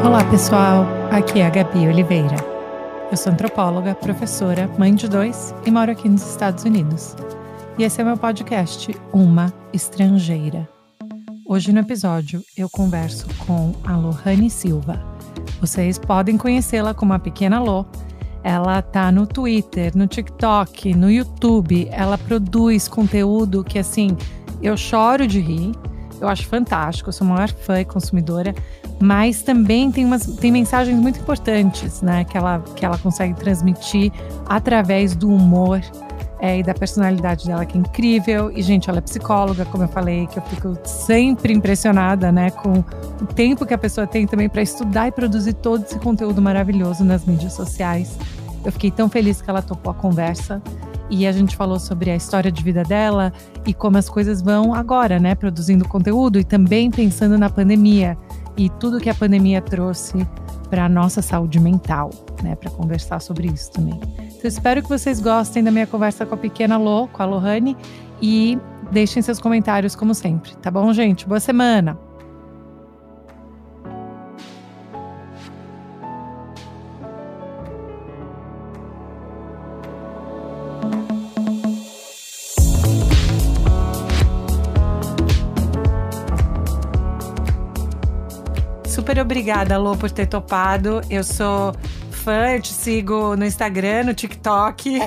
Olá, pessoal. Aqui é a Gabi Oliveira. Eu sou antropóloga, professora, mãe de 2 e moro aqui nos Estados Unidos. E esse é meu podcast, Uma Estrangeira. Hoje no episódio eu converso com a Lohane Silva. Vocês podem conhecê-la como a Pequena Lô. Ela tá no Twitter, no TikTok, no YouTube. Ela produz conteúdo que, assim, eu choro de rir. Eu acho fantástico, eu sou a maior fã e consumidora. Mas também tem mensagens muito importantes, né? Que ela consegue transmitir através do humor e da personalidade dela, que é incrível. E, gente, ela é psicóloga, como eu falei, que eu fico sempre impressionada, né? Com o tempo que a pessoa tem também para estudar e produzir todo esse conteúdo maravilhoso nas mídias sociais. Eu fiquei tão feliz que ela topou a conversa. E a gente falou sobre a história de vida dela e como as coisas vão agora, né? Produzindo conteúdo e também pensando na pandemia e tudo que a pandemia trouxe para a nossa saúde mental, né? Para conversar sobre isso também. Então, espero que vocês gostem da minha conversa com a Pequena Lô, com a Lohane, e deixem seus comentários como sempre, tá bom, gente? Boa semana! Super obrigada, Lô, por ter topado. Eu sou fã, eu te sigo no Instagram, no TikTok.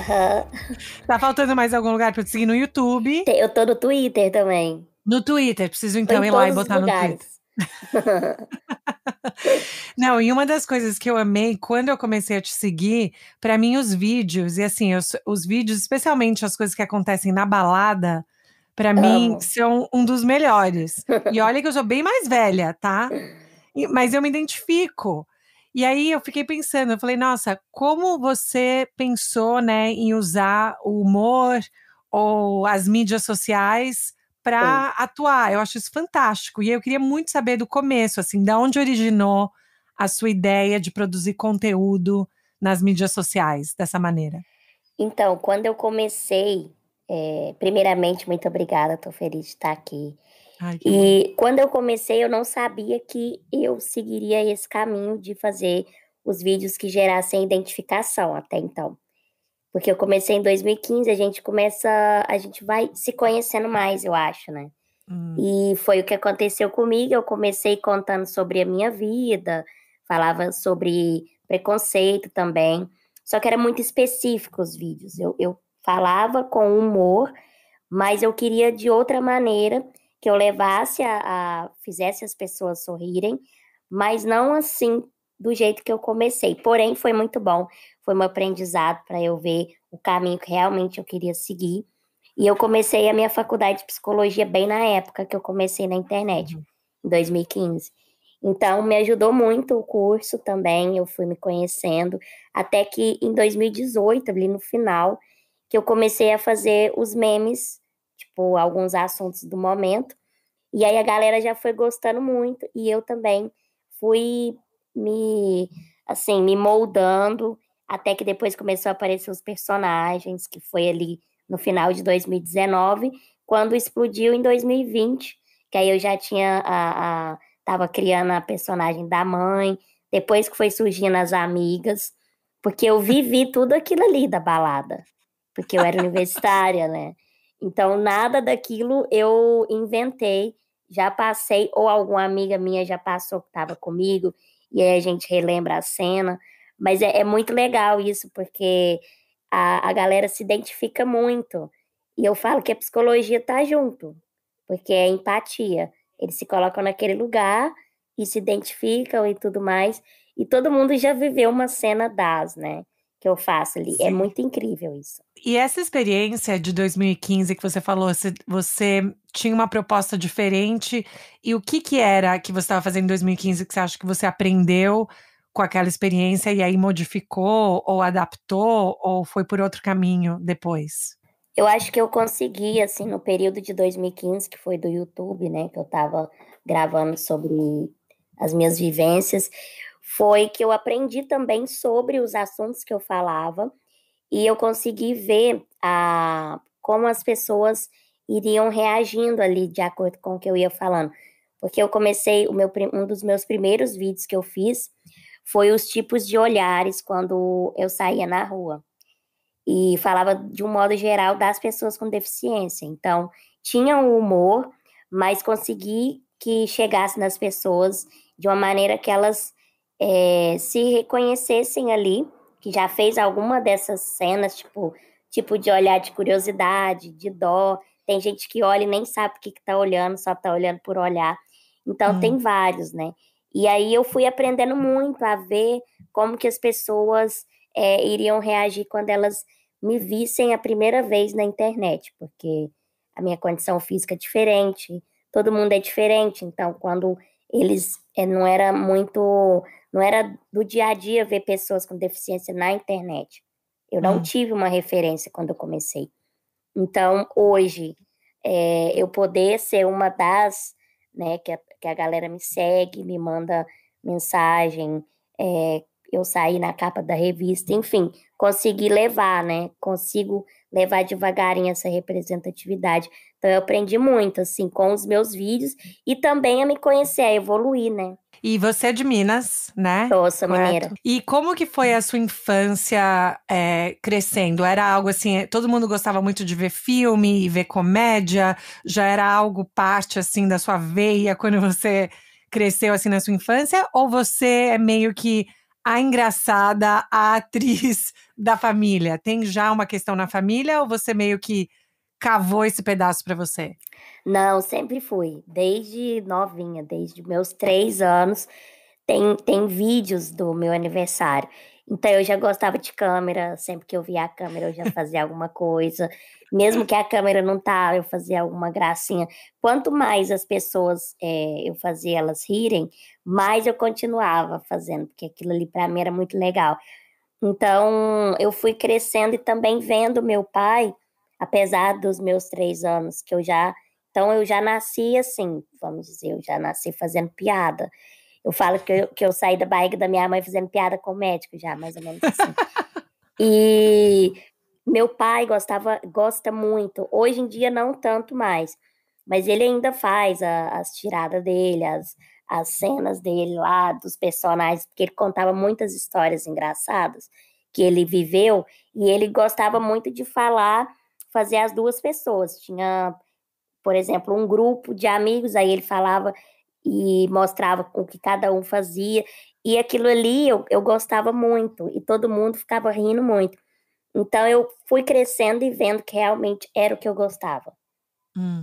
Tá faltando mais algum lugar pra eu te seguir no YouTube? Eu tô no Twitter também. No Twitter, preciso Tô então em ir lá e todos os botar no Twitter. lugares. Não, e uma das coisas que eu amei quando eu comecei a te seguir, pra mim os vídeos, e assim, os vídeos, especialmente as coisas que acontecem na balada, pra mim Amo. são um dos melhores. E olha que eu sou bem mais velha, tá? Mas eu me identifico. E aí eu fiquei pensando, eu falei, nossa, como você pensou, né, em usar o humor ou as mídias sociais para atuar? Eu acho isso fantástico. E eu queria muito saber do começo, assim, da onde originou a sua ideia de produzir conteúdo nas mídias sociais dessa maneira. Então, quando eu comecei, primeiramente, muito obrigada, tô feliz de estar aqui. Ai, que bom. E quando eu comecei, eu não sabia que eu seguiria esse caminho de fazer os vídeos que gerassem identificação até então. Porque eu comecei em 2015, a gente vai se conhecendo mais, eu acho, né? E foi o que aconteceu comigo. Eu comecei contando sobre a minha vida, falava sobre preconceito também, só que era muito específico os vídeos. Eu falava com humor, mas eu queria de outra maneira que eu levasse fizesse as pessoas sorrirem, mas não assim do jeito que eu comecei. Porém, foi muito bom, foi um aprendizado para eu ver o caminho que realmente eu queria seguir. E eu comecei a minha faculdade de psicologia bem na época que eu comecei na internet, em 2015. Então, me ajudou muito o curso também, eu fui me conhecendo, até que em 2018, ali no final, que eu comecei a fazer os memes, tipo, alguns assuntos do momento, e aí a galera já foi gostando muito, e eu também fui me, assim, me moldando, até que depois começou a aparecer os personagens, que foi ali no final de 2019, quando explodiu em 2020, que aí eu já tinha tava criando a personagem da mãe, depois que foi surgindo as amigas, porque eu vivi tudo aquilo ali da balada, porque eu era universitária, né? Então, nada daquilo eu inventei, já passei, ou alguma amiga minha já passou que estava comigo, e aí a gente relembra a cena. Mas é muito legal isso, porque a galera se identifica muito. E eu falo que a psicologia tá junto, porque é empatia. Eles se colocam naquele lugar e se identificam e tudo mais. E todo mundo já viveu uma cena né? Que eu faço ali. É Sim. muito incrível isso. E essa experiência de 2015 que você falou, você tinha uma proposta diferente, e o que que era que você estava fazendo em 2015 que você acha que você aprendeu com aquela experiência e aí modificou ou adaptou ou foi por outro caminho depois? Eu acho que eu consegui, assim, no período de 2015, que foi do YouTube, né, que eu tava gravando sobre as minhas vivências, foi que eu aprendi também sobre os assuntos que eu falava e eu consegui ver como as pessoas iriam reagindo ali de acordo com o que eu ia falando. Porque eu comecei, um dos meus primeiros vídeos que eu fiz foi os tipos de olhares quando eu saía na rua. E falava de um modo geral das pessoas com deficiência. Então, tinha um humor, mas consegui que chegasse nas pessoas de uma maneira que elas se reconhecessem ali, que já fez alguma dessas cenas, tipo de olhar de curiosidade, de dó. Tem gente que olha e nem sabe o que está olhando, só está olhando por olhar. Então, tem vários, né? E aí eu fui aprendendo muito a ver como que as pessoas iriam reagir quando elas me vissem a primeira vez na internet, porque a minha condição física é diferente, todo mundo é diferente, então quando eles não era do dia a dia ver pessoas com deficiência na internet. Eu não tive uma referência quando eu comecei. Então, hoje, eu poder ser uma das, né, que a galera me segue, me manda mensagem, eu sair na capa da revista, enfim, consegui levar, né? Consigo levar devagarinho essa representatividade. Então, eu aprendi muito, assim, com os meus vídeos e também a me conhecer, a evoluir, né? E você é de Minas, né? Sou Correto? mineira. E como que foi a sua infância crescendo? Era algo assim, todo mundo gostava muito de ver filme, ver comédia? Já era algo parte assim da sua veia quando você cresceu assim na sua infância? Ou você é meio que a engraçada, a atriz da família? Tem já uma questão na família ou você meio que cavou esse pedaço para você? Não, sempre fui, desde novinha, desde meus 3 anos, tem vídeos do meu aniversário. Então eu já gostava de câmera, sempre que eu via a câmera eu já fazia alguma coisa. Mesmo que a câmera não tá, eu fazia alguma gracinha. Quanto mais as pessoas eu fazia elas rirem, mais eu continuava fazendo, porque aquilo ali para mim era muito legal. Então eu fui crescendo e também vendo meu pai, apesar dos meus 3 anos, então eu já nasci assim, vamos dizer, eu já nasci fazendo piada. Eu falo que eu saí da barriga da minha mãe fazendo piada com o médico já, mais ou menos assim. E meu pai gosta muito. Hoje em dia não tanto mais, mas ele ainda faz as tiradas dele, as cenas dele lá, dos personagens, porque ele contava muitas histórias engraçadas que ele viveu, e ele gostava muito de fazer as duas pessoas. Tinha, por exemplo, um grupo de amigos, aí ele falava e mostrava o que cada um fazia, e aquilo ali eu gostava muito, e todo mundo ficava rindo muito. Então eu fui crescendo e vendo que realmente era o que eu gostava.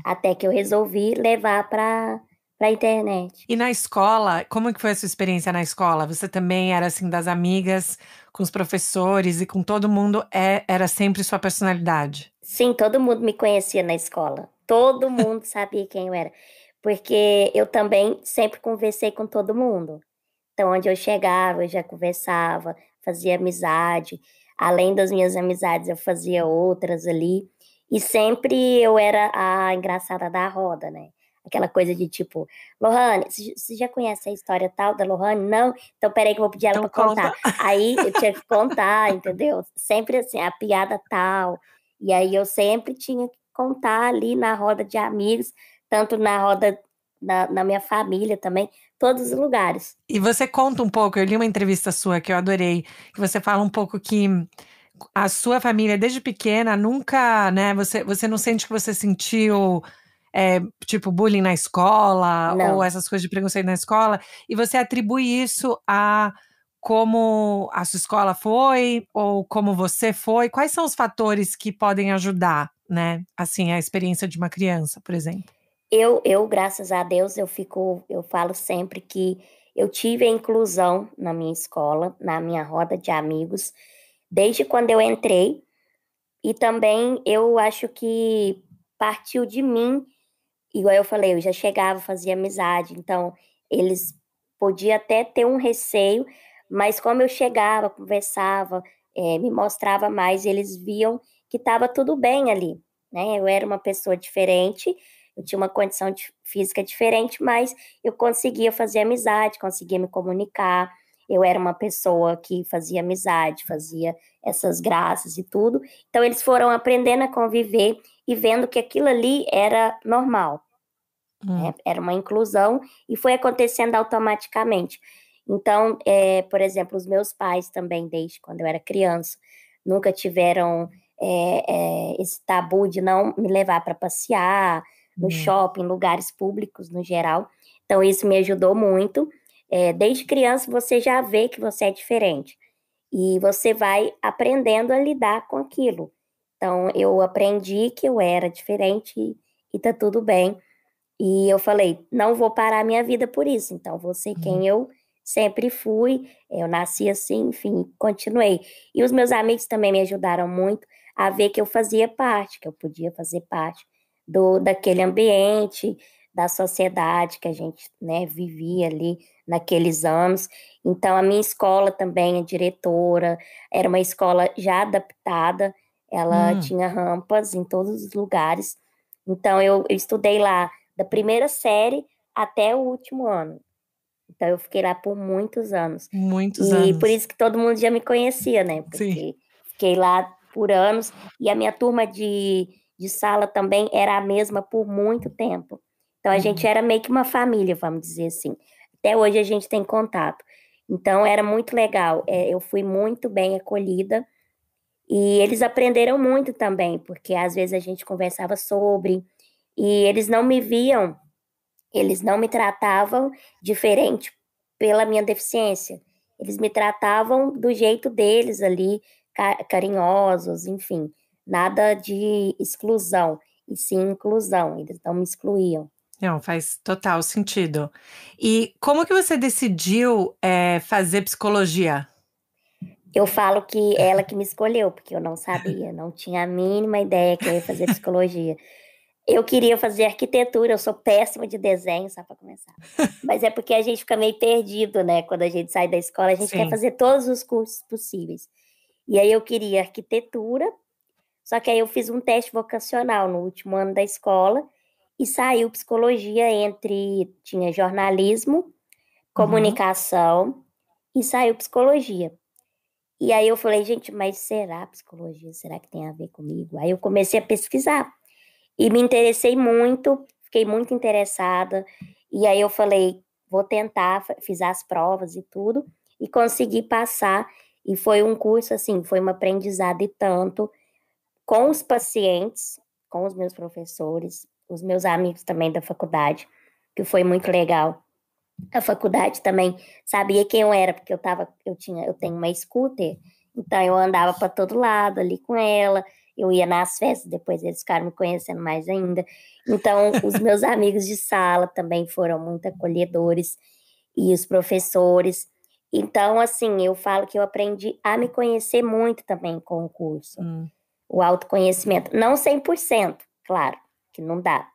Até que eu resolvi levar para a internet. E na escola, como que foi a sua experiência na escola? Você também era assim das amigas, com os professores e com todo mundo, era sempre sua personalidade? Sim, todo mundo me conhecia na escola. Todo mundo sabia quem eu era. Porque eu também sempre conversei com todo mundo. Então, onde eu chegava, eu já conversava, fazia amizade. Além das minhas amizades, eu fazia outras ali. E sempre eu era a engraçada da roda, né? Aquela coisa de tipo, Lohane, você já conhece a história tal da Lohane? Não? Então, peraí que eu vou pedir ela Então para contar. conta. Aí eu tinha que contar, entendeu? Sempre assim, a piada tal. E aí eu sempre tinha que contar ali na roda de amigos, tanto na roda na minha família também, todos os lugares. E você conta um pouco, eu li uma entrevista sua que eu adorei, que você fala um pouco que a sua família, desde pequena, nunca, né, você não sente que você sentiu, tipo, bullying na escola, ou Não. essas coisas de preconceito na escola, e você atribui isso a como a sua escola foi, ou como você foi? Quais são os fatores que podem ajudar, né, assim, a experiência de uma criança, por exemplo? Graças a Deus, eu falo sempre que eu tive a inclusão na minha escola, na minha roda de amigos, desde quando eu entrei, e também eu acho que partiu de mim, igual eu falei, eu já chegava, fazia amizade, então eles podiam até ter um receio, mas como eu chegava, conversava, me mostrava mais, eles viam que estava tudo bem ali, né? Eu era uma pessoa diferente, eu tinha uma condição física diferente, mas eu conseguia fazer amizade, conseguia me comunicar, eu era uma pessoa que fazia amizade, fazia essas graças e tudo, então eles foram aprendendo a conviver e vendo que aquilo ali era normal. Hum. Era uma inclusão e foi acontecendo automaticamente. Então, por exemplo, os meus pais também, desde quando eu era criança, nunca tiveram esse tabu de não me levar para passear no Hum. shopping, lugares públicos no geral. Então, isso me ajudou muito. Desde criança, você já vê que você é diferente e você vai aprendendo a lidar com aquilo. Então, eu aprendi que eu era diferente e tá tudo bem. E eu falei, não vou parar a minha vida por isso, então vou ser Uhum. quem eu sempre fui, eu nasci assim, enfim, continuei. E os meus amigos também me ajudaram muito a ver que eu fazia parte, que eu podia fazer parte daquele ambiente, da sociedade que a gente, né, vivia ali naqueles anos. Então, a minha escola também, a diretora, era uma escola já adaptada, ela Hum. tinha rampas em todos os lugares. Então, eu estudei lá da primeira série até o último ano. Então, eu fiquei lá por muitos anos. Muitos E por anos. isso que todo mundo já me conhecia, né? Sim. Porque fiquei lá por anos e a minha turma de sala também era a mesma por muito tempo. Então, a gente Uhum. era meio que uma família, vamos dizer assim. Até hoje a gente tem contato. Então, era muito legal. Eu fui muito bem acolhida e eles aprenderam muito também, porque às vezes a gente conversava sobre e eles não me viam, eles não me tratavam diferente pela minha deficiência. Eles me tratavam do jeito deles ali, carinhosos, enfim, nada de exclusão, e sim inclusão. Eles não me excluíam. Não, faz total sentido. E como que você decidiu, fazer psicologia? Eu falo que ela que me escolheu, porque eu não sabia, não tinha a mínima ideia que eu ia fazer psicologia. Eu queria fazer arquitetura, eu sou péssima de desenho, só para começar. Mas é porque a gente fica meio perdido, né? Quando a gente sai da escola, a gente quer Sim. fazer todos os cursos possíveis. E aí eu queria arquitetura, só que aí eu fiz um teste vocacional no último ano da escola e saiu psicologia tinha jornalismo, Uhum. comunicação e saiu psicologia. E aí eu falei, gente, mas será psicologia? Será que tem a ver comigo? Aí eu comecei a pesquisar. E me interessei muito, fiquei muito interessada. E aí eu falei, vou tentar, fiz as provas e tudo, e consegui passar. E foi um curso, assim, foi um aprendizado e tanto com os pacientes, com os meus professores, os meus amigos também da faculdade, que foi muito legal. A faculdade também sabia quem eu era, porque eu tenho uma scooter, então eu andava para todo lado ali com ela, eu ia nas festas, depois eles ficaram me conhecendo mais ainda. Então, os meus amigos de sala também foram muito acolhedores e os professores. Então, assim, eu falo que eu aprendi a me conhecer muito também com o curso. Hum. O autoconhecimento, não 100%, claro, que não dá,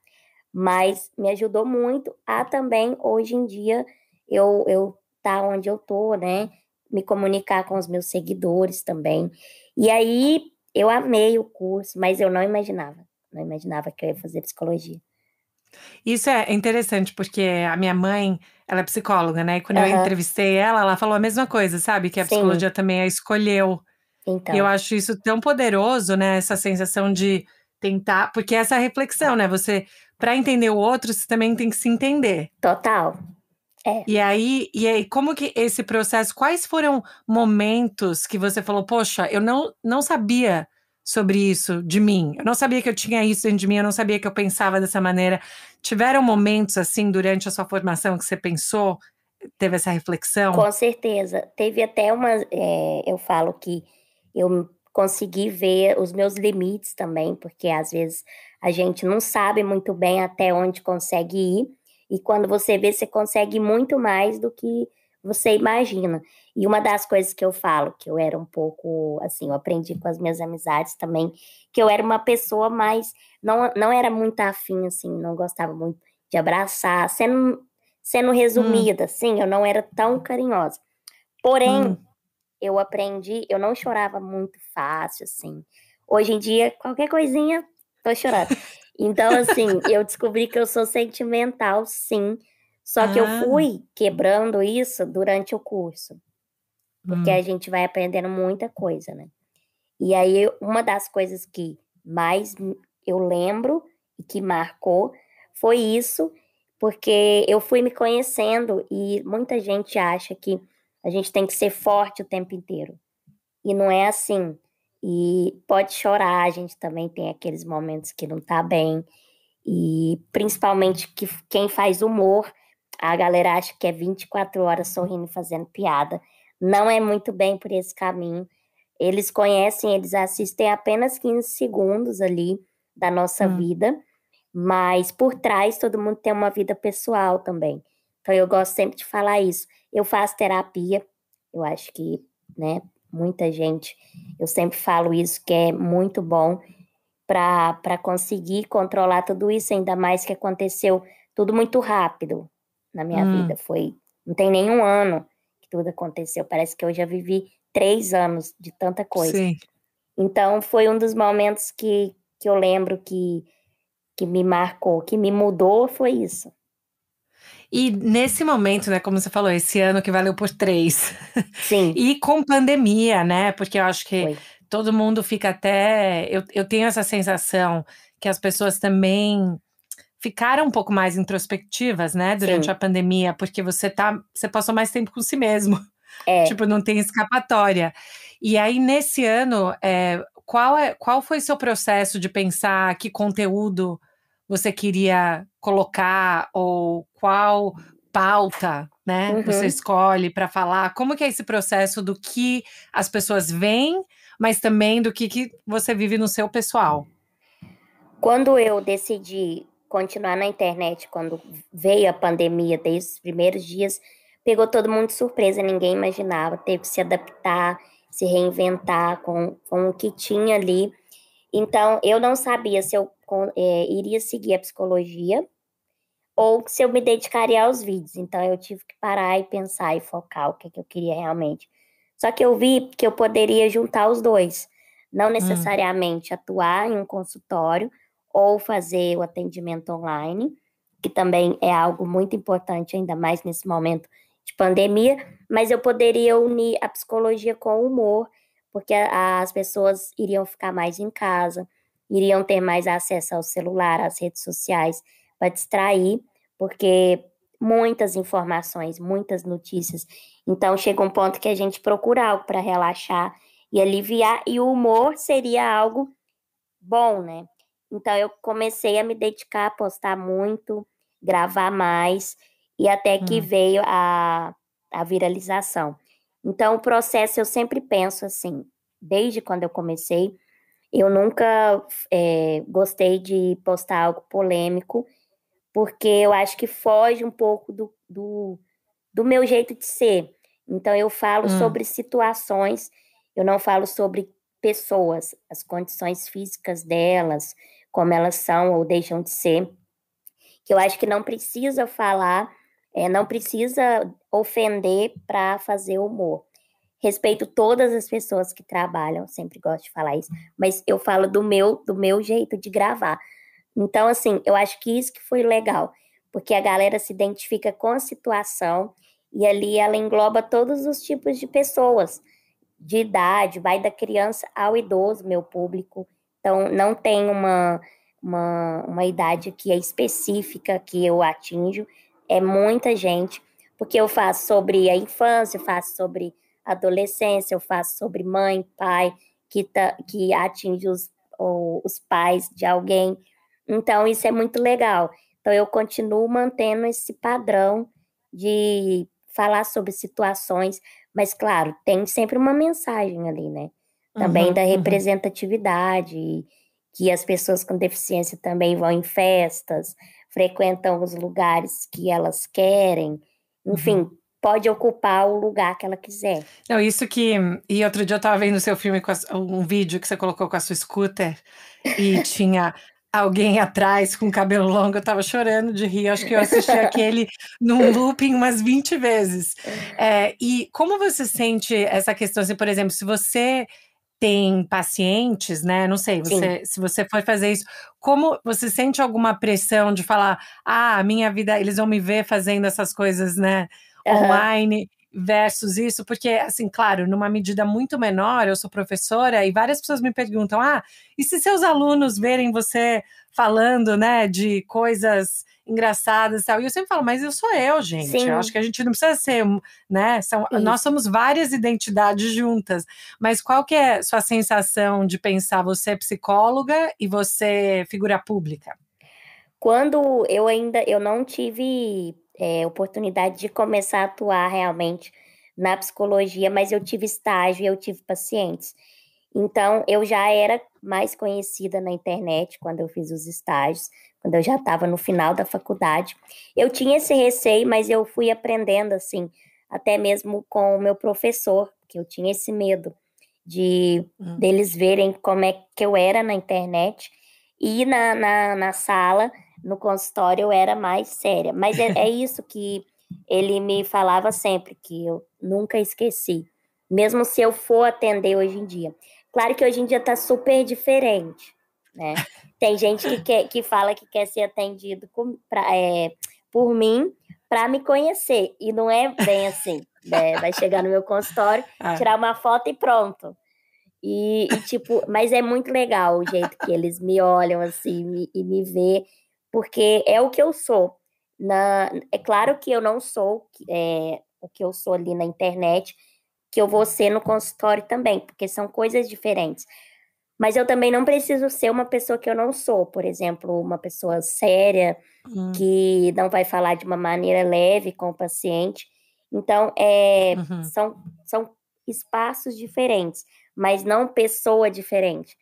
mas me ajudou muito a também, hoje em dia, eu tá onde eu tô, né? Me comunicar com os meus seguidores também. E aí eu amei o curso, mas eu não imaginava que eu ia fazer psicologia. Isso é interessante, porque a minha mãe, ela é psicóloga, né, e quando eu Aham, entrevistei ela falou a mesma coisa, sabe, que a sim, psicologia também a escolheu. E eu então, acho isso tão poderoso, né, essa sensação de tentar porque essa reflexão, né, você para entender o outro, você também tem que se entender. total. É. E aí, como que esse processo quais foram momentos que você falou: "Poxa, eu não sabia sobre isso de mim, eu não sabia que eu tinha isso dentro de mim, eu não sabia que eu pensava dessa maneira". Tiveram momentos, assim, durante a sua formação que você pensou, teve essa reflexão? Com certeza. Teve até eu falo que eu consegui ver os meus limites também, porque às vezes a gente não sabe muito bem até onde consegue ir, e quando você vê, você consegue muito mais do que você imagina. E uma das coisas que eu falo, que eu era um pouco, assim, eu aprendi com as minhas amizades também, que eu era uma pessoa mais, não era muito afim, assim, não gostava muito de abraçar, sendo Hum, resumida, assim, eu não era tão carinhosa. Porém, hum. eu aprendi, eu não chorava muito fácil, assim. Hoje em dia, qualquer coisinha, tô chorando. Então, assim, eu descobri que eu sou sentimental, sim. Só que eu Ah, fui quebrando isso durante o curso, porque a hum, gente vai aprendendo muita coisa, né? E aí, uma das coisas que mais eu lembro e que marcou foi isso. porque eu fui me conhecendo e muita gente acha que a gente tem que ser forte o tempo inteiro. E não é assim. E pode chorar, a gente também tem aqueles momentos que não tá bem. E principalmente que quem faz humor, a galera acha que é 24 horas sorrindo e fazendo piada. Não é muito bem por esse caminho. Eles conhecem, eles assistem apenas 15 segundos ali da nossa Hum. vida, mas por trás todo mundo tem uma vida pessoal também. Então eu gosto sempre de falar isso. Eu faço terapia, eu acho que, né, muita gente, eu sempre falo isso, que é muito bom para conseguir controlar tudo isso, ainda mais que aconteceu tudo muito rápido na minha vida. Não tem nenhum ano que tudo aconteceu. Parece que eu já vivi 3 anos de tanta coisa. Sim. Então foi um dos momentos que eu lembro que me marcou, que me mudou, foi isso. E nesse momento, né, como você falou, esse ano que valeu por 3. Sim, E com pandemia, né, porque eu acho que foi. todo mundo fica até eu tenho essa sensação que as pessoas também ficaram um pouco mais introspectivas, né, durante a Sim, pandemia, porque você passou mais tempo com si mesmo, é. tipo, não tem escapatória. E aí nesse ano, qual foi seu processo de pensar que conteúdo você queria colocar ou qual pauta, né, você Uhum. escolhe para falar? Como que é esse processo do que as pessoas veem, mas também do que você vive no seu pessoal? Quando eu decidi continuar na internet, quando veio a pandemia, desde os primeiros dias, pegou todo mundo de surpresa, ninguém imaginava, teve que se adaptar, se reinventar com o que tinha ali. Então, eu não sabia se eu iria seguir a psicologia ou se eu me dedicaria aos vídeos. Então, eu tive que parar e pensar e focar o que eu queria realmente. Só que eu vi que eu poderia juntar os dois, não Hum, necessariamente atuar em um consultório ou fazer o atendimento online, que também é algo muito importante, ainda mais nesse momento de pandemia, mas eu poderia unir a psicologia com o humor, porque as pessoas iriam ficar mais em casa, iriam ter mais acesso ao celular, às redes sociais, para distrair, porque muitas informações, muitas notícias. Então chega um ponto que a gente procura algo para relaxar e aliviar, e o humor seria algo bom, né? Então eu comecei a me dedicar a postar muito, gravar mais, e até que hum. veio a viralização. Então o processo eu sempre penso assim, desde quando eu comecei, eu nunca gostei de postar algo polêmico, porque eu acho que foge um pouco do meu jeito de ser. Então, eu falo Hum. sobre situações, eu não falo sobre pessoas, as condições físicas delas, como elas são ou deixam de ser, que eu acho que não precisa falar, não precisa ofender para fazer humor. Respeito todas as pessoas que trabalham, sempre gosto de falar isso, mas eu falo do meu jeito de gravar. Então, assim, eu acho que isso que foi legal, porque a galera se identifica com a situação e ali ela engloba todos os tipos de pessoas, de idade, vai da criança ao idoso, meu público. Então, não tem uma idade que é específica que eu atinjo, é muita gente, porque eu faço sobre a infância, eu faço sobre a adolescência, eu faço sobre mãe, pai, que atinge os pais de alguém. Então, isso é muito legal. Então, eu continuo mantendo esse padrão de falar sobre situações, mas, claro, tem sempre uma mensagem ali, né? Também da Uhum, uhum, representatividade, que as pessoas com deficiência também vão em festas, frequentam os lugares que elas querem, uhum. enfim, pode ocupar o lugar que ela quiser. Não, isso que e outro dia eu estava vendo o seu filme um vídeo que você colocou com a sua scooter, e tinha alguém atrás com cabelo longo, eu estava chorando de rir, acho que eu assisti aquele num looping umas 20 vezes. E como você sente essa questão, assim, por exemplo, se você tem pacientes, né, não sei, Sim. se você for fazer isso, como você sente alguma pressão de falar: "Ah, a minha vida eles vão me ver fazendo essas coisas, né, Aham. online versus isso", porque, assim, claro, numa medida muito menor, eu sou professora e várias pessoas me perguntam: "Ah, e se seus alunos verem você falando, né, de coisas engraçadas e tal. E eu sempre falo, mas eu sou eu, gente. Sim. Eu acho que a gente não precisa ser, né? Nós somos várias identidades juntas. Mas qual que é a sua sensação de pensar você é psicóloga e você é figura pública? Quando eu não tive oportunidade de começar a atuar realmente na psicologia, mas eu tive estágio e eu tive pacientes. Então, eu já era mais conhecida na internet quando eu fiz os estágios, quando eu já estava no final da faculdade. Eu tinha esse receio, mas eu fui aprendendo, assim, até mesmo com o meu professor, que eu tinha esse medo deles verem como é que eu era na internet. E na sala, no consultório, eu era mais séria. Mas é isso que ele me falava sempre, que eu nunca esqueci, mesmo se eu for atender hoje em dia. Claro que hoje em dia está super diferente, né? Tem gente que fala que quer ser atendido por mim para me conhecer, e não é bem assim, né? Vai chegar no meu consultório, tirar uma foto e pronto. Tipo, mas é muito legal o jeito que eles me olham assim e me vê, porque é o que eu sou. É claro que eu não sou o que eu sou ali na internet, que eu vou ser no consultório também, porque são coisas diferentes. Mas eu também não preciso ser uma pessoa que eu não sou, por exemplo, uma pessoa séria, que não vai falar de uma maneira leve com o paciente. Então, são espaços diferentes, mas não pessoa diferente.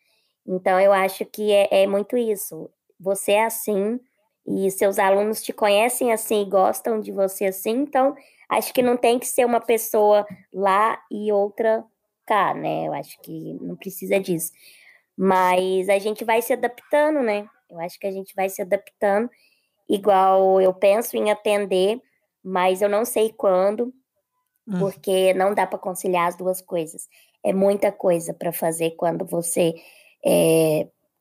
Então, eu acho que é muito isso. Você é assim, e seus alunos te conhecem assim e gostam de você assim, então acho que não tem que ser uma pessoa lá e outra cá, né? Eu acho que não precisa disso. Mas a gente vai se adaptando, né? Eu acho que a gente vai se adaptando, igual eu penso em atender, mas eu não sei quando, porque não dá para conciliar as duas coisas. É muita coisa para fazer quando você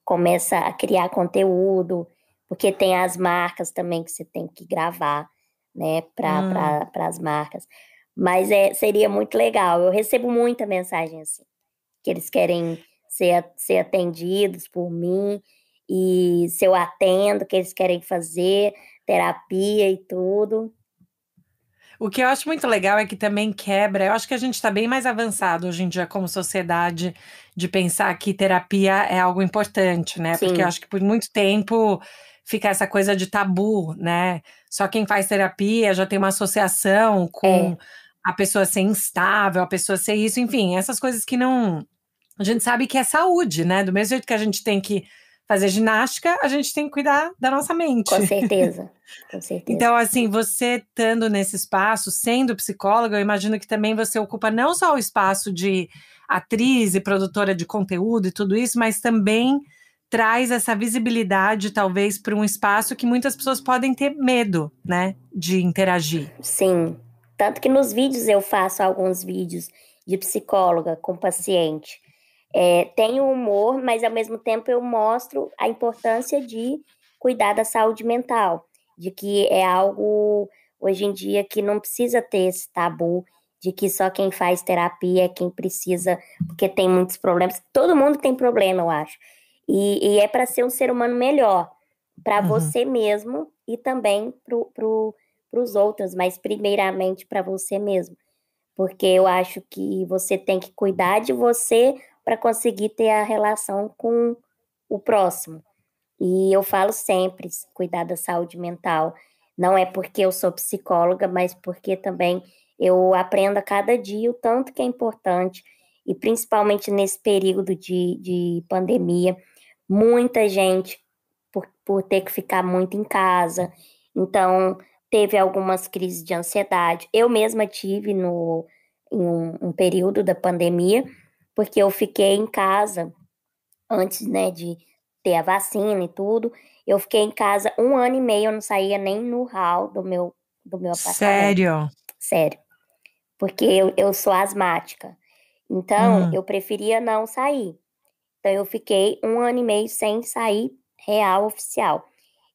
começa a criar conteúdo, porque tem as marcas também que você tem que gravar, né, para as marcas. Mas seria muito legal. Eu recebo muita mensagem assim, que eles querem ser atendidos por mim, e se eu atendo, que eles querem fazer terapia e tudo. O que eu acho muito legal é que também quebra. Eu acho que a gente está bem mais avançado hoje em dia como sociedade de pensar que terapia é algo importante, né? Sim. Porque eu acho que por muito tempo fica essa coisa de tabu, né? Só quem faz terapia já tem uma associação com a pessoa ser instável, a pessoa ser isso, enfim, essas coisas que não. A gente sabe que é saúde, né? Do mesmo jeito que a gente tem que fazer ginástica, a gente tem que cuidar da nossa mente. Com certeza, com certeza. Então, assim, você estando nesse espaço, sendo psicóloga, eu imagino que também você ocupa não só o espaço de atriz e produtora de conteúdo e tudo isso, mas também traz essa visibilidade, talvez, para um espaço que muitas pessoas podem ter medo, né, de interagir. Sim, tanto que nos vídeos eu faço alguns vídeos de psicóloga com paciente. Tem o humor, mas ao mesmo tempo eu mostro a importância de cuidar da saúde mental, de que é algo hoje em dia que não precisa ter esse tabu, de que só quem faz terapia é quem precisa, porque tem muitos problemas. Todo mundo tem problema, eu acho. E é para ser um ser humano melhor, para você mesmo e também para os outros, mas primeiramente para você mesmo. Porque eu acho que você tem que cuidar de você para conseguir ter a relação com o próximo. E eu falo sempre, cuidar da saúde mental. Não é porque eu sou psicóloga, mas porque também eu aprendo a cada dia o tanto que é importante, e principalmente nesse período de pandemia, muita gente por ter que ficar muito em casa. Então, teve algumas crises de ansiedade. Eu mesma tive em um período da pandemia, porque eu fiquei em casa antes, né, de ter a vacina e tudo. Eu fiquei em casa 1 ano e meio, eu não saía nem no hall do meu apartamento. Sério? Sério. Porque eu sou asmática. Então, eu preferia não sair. Então, eu fiquei 1 ano e meio sem sair real, oficial.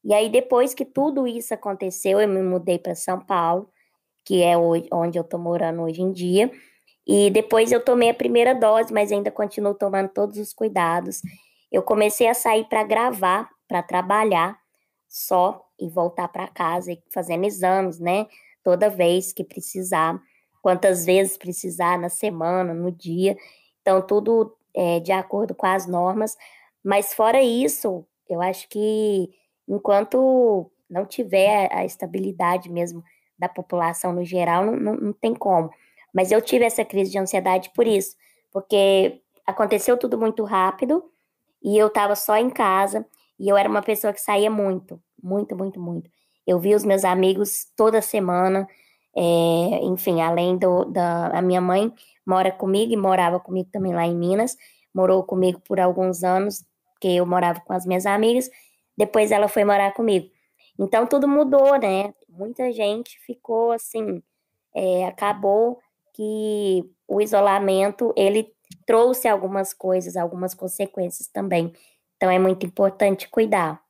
E aí, depois que tudo isso aconteceu, eu me mudei para São Paulo, que é onde eu tô morando hoje em dia. E depois eu tomei a primeira dose, mas ainda continuo tomando todos os cuidados. Eu comecei a sair para gravar, para trabalhar só, e voltar para casa e fazendo exames, né? Toda vez que precisar, quantas vezes precisar na semana, no dia. Então, tudo de acordo com as normas. Mas fora isso, eu acho que enquanto não tiver a estabilidade mesmo da população no geral, não tem como. Mas eu tive essa crise de ansiedade por isso, porque aconteceu tudo muito rápido e eu estava só em casa e eu era uma pessoa que saía muito, muito, muito, muito. Eu via os meus amigos toda semana, enfim, além da a minha mãe mora comigo e morava comigo também lá em Minas, morou comigo por alguns anos, porque eu morava com as minhas amigas, depois ela foi morar comigo. Então tudo mudou, né? Muita gente ficou assim, acabou que o isolamento, ele trouxe algumas coisas, algumas consequências também. Então é muito importante cuidar.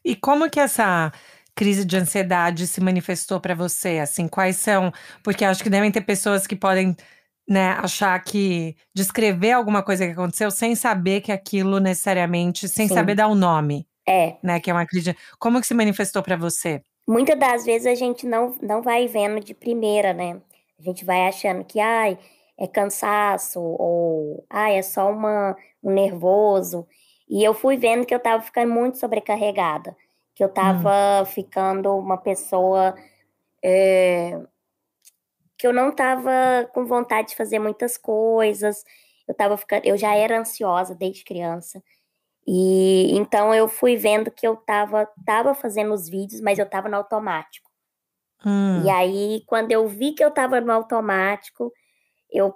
E como que essa crise de ansiedade se manifestou para você? Assim, quais são? Porque acho que devem ter pessoas que podem, né, achar que descrever alguma coisa que aconteceu sem saber que aquilo necessariamente, sem saber Sim, dar o nome, é. né, que é uma crise. Como que se manifestou para você? Muitas das vezes a gente não vai vendo de primeira, né? A gente vai achando que, ai, é cansaço, ou, ai, é só um nervoso. E eu fui vendo que eu tava ficando muito sobrecarregada, que eu Hum, tava ficando uma pessoa, é, que eu não tava com vontade de fazer muitas coisas. Eu já era ansiosa desde criança. E então eu fui vendo que eu tava fazendo os vídeos, mas eu tava no automático. E hum, aí, quando eu vi que eu estava no automático, eu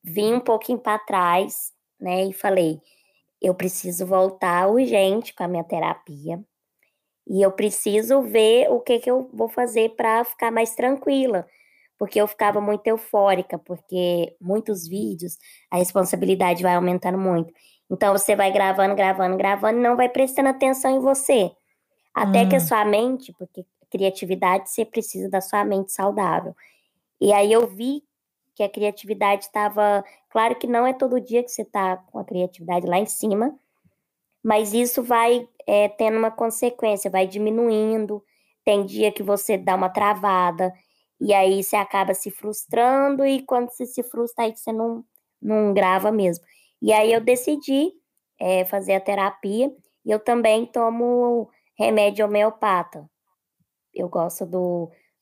vim um pouquinho para trás, né, e falei: eu preciso voltar urgente com a minha terapia e eu preciso ver o que que eu vou fazer para ficar mais tranquila, porque eu ficava muito eufórica, porque muitos vídeos, a responsabilidade vai aumentando muito. Então você vai gravando, gravando, gravando, e não vai prestando atenção em você. Até que a hum. sua mente, porque criatividade você precisa da sua mente saudável. E aí eu vi que a criatividade estava. Claro que não é todo dia que você está com a criatividade lá em cima, mas isso vai tendo uma consequência, vai diminuindo. Tem dia que você dá uma travada, e aí você acaba se frustrando, e quando você se frustra, aí que você não grava mesmo. E aí eu decidi fazer a terapia, e eu também tomo remédio homeopata. Eu gosto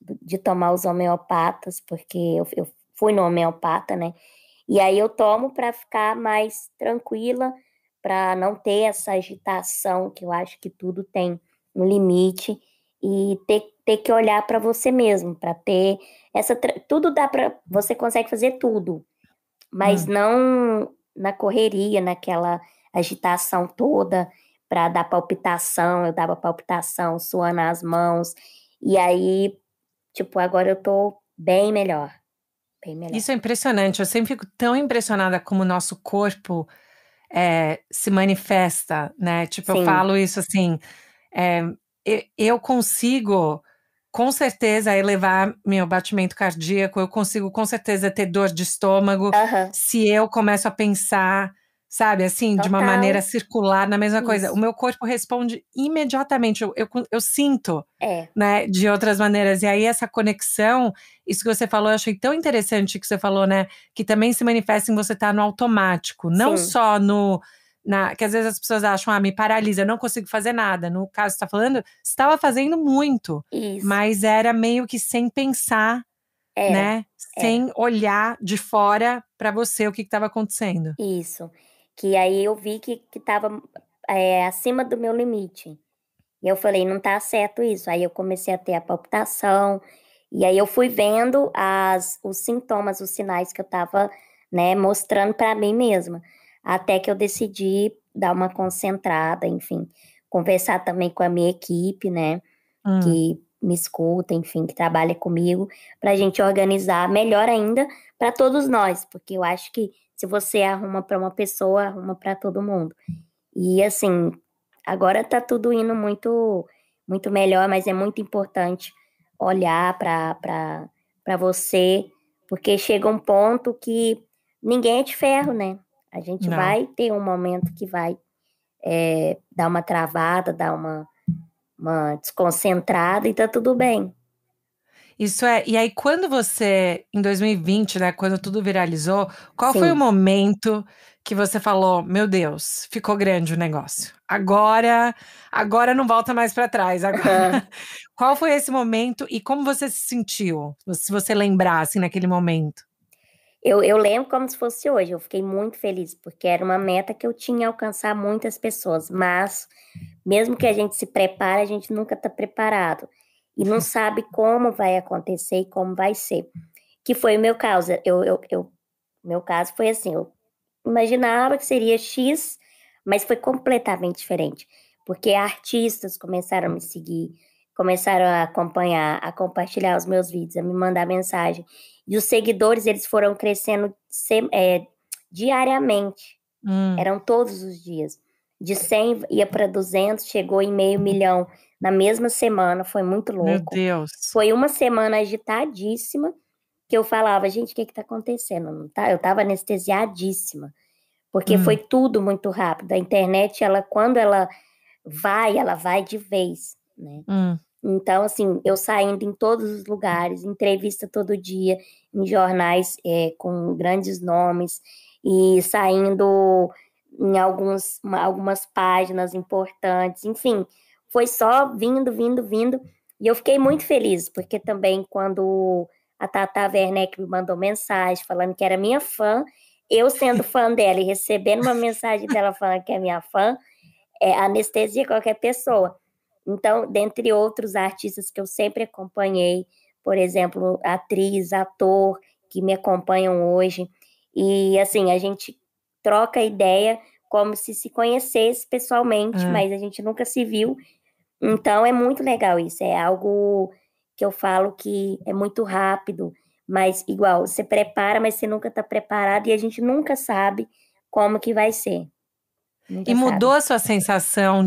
de tomar os homeopatas, porque eu fui no homeopata, né? E aí eu tomo para ficar mais tranquila, para não ter essa agitação, que eu acho que tudo tem um limite, e ter que olhar para você mesmo, para ter tudo dá para. Você consegue fazer tudo, mas Hum. não na correria, naquela agitação toda para dar palpitação. Eu dava palpitação, suando as mãos. E aí, tipo, agora eu tô bem melhor, bem melhor. Isso é impressionante. Eu sempre fico tão impressionada como o nosso corpo se manifesta, né? Tipo, eu Sim, falo isso assim. É, eu consigo, com certeza, elevar meu batimento cardíaco, eu consigo, com certeza, ter dor de estômago aham, se eu começo a pensar, sabe, assim, de uma maneira total, circular na mesma coisa. O isso. meu corpo responde imediatamente, eu sinto, É, né, de outras maneiras. E aí, essa conexão, isso que você falou, eu achei tão interessante que você falou, né, que também se manifesta em você estar no automático, não sim, só no que às vezes as pessoas acham, me paralisa, eu não consigo fazer nada. No caso que você está falando, você estava fazendo muito, isso. mas era meio que sem pensar, Era, né? era, Sem olhar de fora para você o que estava acontecendo. isso. Que aí eu vi que tava acima do meu limite. E eu falei, não tá certo isso. Aí eu comecei a ter a palpitação, e aí eu fui vendo os sintomas, os sinais que eu tava, né, mostrando para mim mesma. Até que eu decidi dar uma concentrada, enfim, conversar também com a minha equipe, né, Hum, que me escuta, enfim, que trabalha comigo, para a gente organizar melhor ainda para todos nós, porque eu acho que se você arruma para uma pessoa, arruma para todo mundo. E assim, agora tá tudo indo muito, muito melhor, mas é muito importante olhar para você, porque chega um ponto que ninguém é de ferro, né? A gente não. vai ter um momento que vai dar uma travada, dar uma. uma desconcentrada e tá tudo bem. Isso é. E aí, quando você, em 2020, né, quando tudo viralizou, qual foi o Sim. momento que você falou, meu Deus, ficou grande o negócio? Agora não volta mais para trás. Agora, qual foi esse momento e como você se sentiu? Se você lembrar, assim, naquele momento. Eu lembro como se fosse hoje. Eu fiquei muito feliz, porque era uma meta que eu tinha alcançar muitas pessoas. Mas, mesmo que a gente se prepare, a gente nunca está preparado. E não sabe como vai acontecer e como vai ser. Que foi o meu caso. Meu caso foi assim: eu imaginava que seria X, mas foi completamente diferente. Porque artistas começaram a me seguir, começaram a acompanhar, a compartilhar os meus vídeos, a me mandar mensagem. E os seguidores, eles foram crescendo diariamente. Hum, Eram todos os dias. De 100 ia para 200, chegou em meio milhão na mesma semana. Foi muito meu louco. Deus. Foi uma semana agitadíssima que eu falava, gente, o que está acontecendo? Não tá? Eu estava anestesiadíssima, porque foi Hum, tudo muito rápido. A internet, ela, quando ela vai de vez, né? hum. Então, assim, eu saindo em todos os lugares, entrevista todo dia, em jornais com grandes nomes, e saindo em algumas páginas importantes, enfim, foi só vindo, vindo, vindo. E eu fiquei muito feliz, porque também quando a Tata Werneck me mandou mensagem falando que era minha fã, eu sendo fã dela e recebendo uma mensagem dela falando que é minha fã, anestesia qualquer pessoa. Então, dentre outros artistas que eu sempre acompanhei, por exemplo, atriz, ator, que me acompanham hoje, e assim, a gente troca ideia como se conhecesse pessoalmente, Ah. mas a gente nunca se viu. Então, é muito legal isso, é algo que eu falo que é muito rápido, mas igual, você prepara, mas você nunca está preparado e a gente nunca sabe como que vai ser. E Nunca mudou sabe. a sua sensação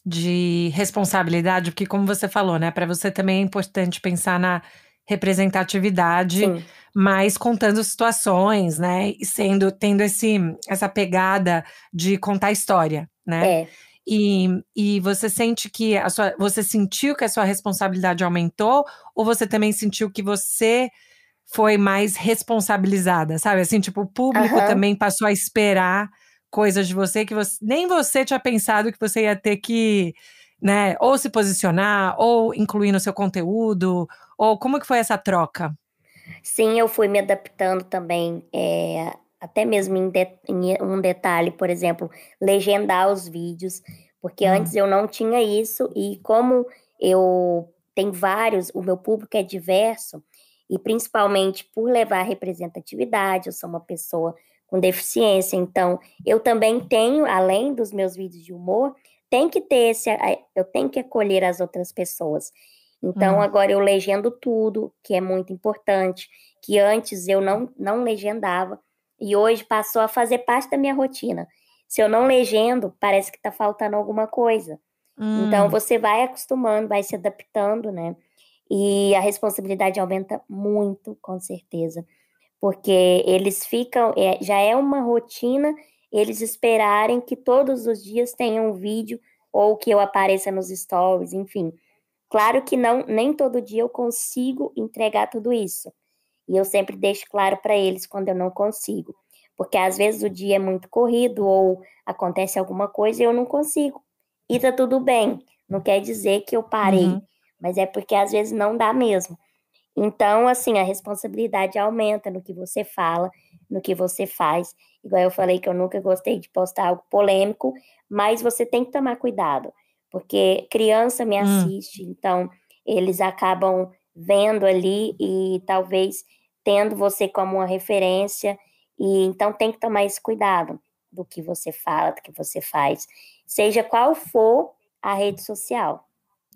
de responsabilidade, porque como você falou, né, para você também é importante pensar na representatividade, Sim, mas contando situações, né, e tendo essa pegada de contar história, né? é. E você sente que você sentiu que a sua responsabilidade aumentou, ou você também sentiu que você foi mais responsabilizada, sabe? Assim, tipo, o público Aham. também passou a esperar coisas de você que nem você tinha pensado que você ia ter que, né, ou se posicionar, ou incluir no seu conteúdo, ou como que foi essa troca? Sim, eu fui me adaptando também, até mesmo em um detalhe, por exemplo, legendar os vídeos, porque antes Hum, eu não tinha isso, e como eu tenho vários, o meu público é diverso, e principalmente por levar representatividade, eu sou uma pessoa com deficiência, então eu também tenho, além dos meus vídeos de humor, tem que ter eu tenho que acolher as outras pessoas. Então, hum, agora eu legendo tudo, que é muito importante, que antes eu não legendava, e hoje passou a fazer parte da minha rotina. Se eu não legendo, parece que está faltando alguma coisa. Então, hum. você vai acostumando, vai se adaptando, né? E a responsabilidade aumenta muito, com certeza, porque eles ficam, já é uma rotina eles esperarem que todos os dias tenha um vídeo ou que eu apareça nos stories, enfim. Claro que não, nem todo dia eu consigo entregar tudo isso. E eu sempre deixo claro para eles quando eu não consigo. Porque às vezes o dia é muito corrido ou acontece alguma coisa e eu não consigo. E tá tudo bem. Não quer dizer que eu parei, Uhum. mas é porque às vezes não dá mesmo. Então, assim, a responsabilidade aumenta no que você fala, no que você faz. Igual eu falei que eu nunca gostei de postar algo polêmico, mas você tem que tomar cuidado, porque criança me Hum. assiste, então eles acabam vendo ali e talvez tendo você como uma referência, e então tem que tomar esse cuidado do que você fala, do que você faz, seja qual for a rede social.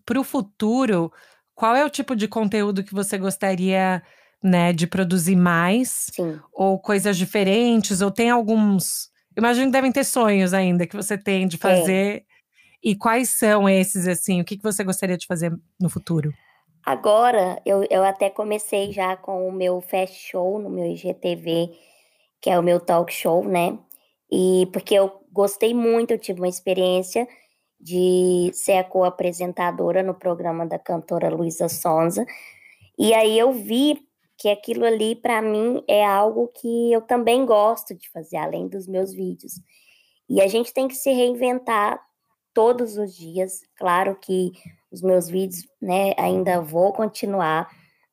Para o futuro, qual é o tipo de conteúdo que você gostaria, né, de produzir mais? Sim, Ou coisas diferentes? Ou tem alguns. Imagino que devem ter sonhos ainda que você tem de tem. fazer. E quais são esses, assim? O que que você gostaria de fazer no futuro? Agora, eu até comecei já com o meu Fast Show no meu IGTV, que é o meu talk show, né? E porque eu gostei muito, eu tive uma experiência de ser a co-apresentadora no programa da cantora Luísa Sonza. E aí eu vi que aquilo ali, para mim, é algo que eu também gosto de fazer, além dos meus vídeos. E a gente tem que se reinventar todos os dias. Claro que os meus vídeos, né, ainda vou continuar,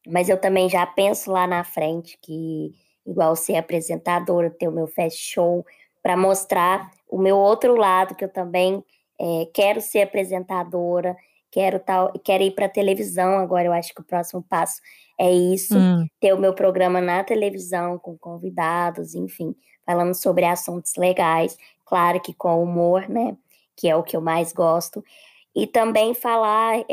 mas eu também já penso lá na frente que, igual ser apresentadora, ter o meu fast show, para mostrar o meu outro lado, que eu também quero ser apresentadora, quero ir para televisão agora. Eu acho que o próximo passo é isso, ter o meu programa na televisão com convidados, enfim, falando sobre assuntos legais, claro que com humor, né? Que é o que eu mais gosto. E também falar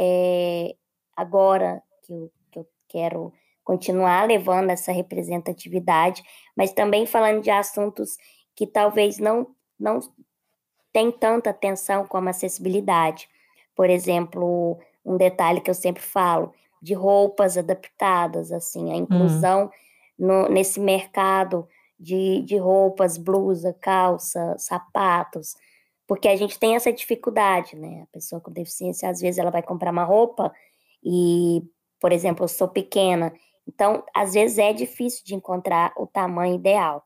agora que eu quero continuar levando essa representatividade, mas também falando de assuntos que talvez não tem tanta atenção como acessibilidade. Por exemplo, um detalhe que eu sempre falo, de roupas adaptadas, assim, a inclusão nesse mercado de roupas, blusa, calça, sapatos, porque a gente tem essa dificuldade, né? A pessoa com deficiência, às vezes, ela vai comprar uma roupa e, por exemplo, eu sou pequena, então, às vezes é difícil de encontrar o tamanho ideal.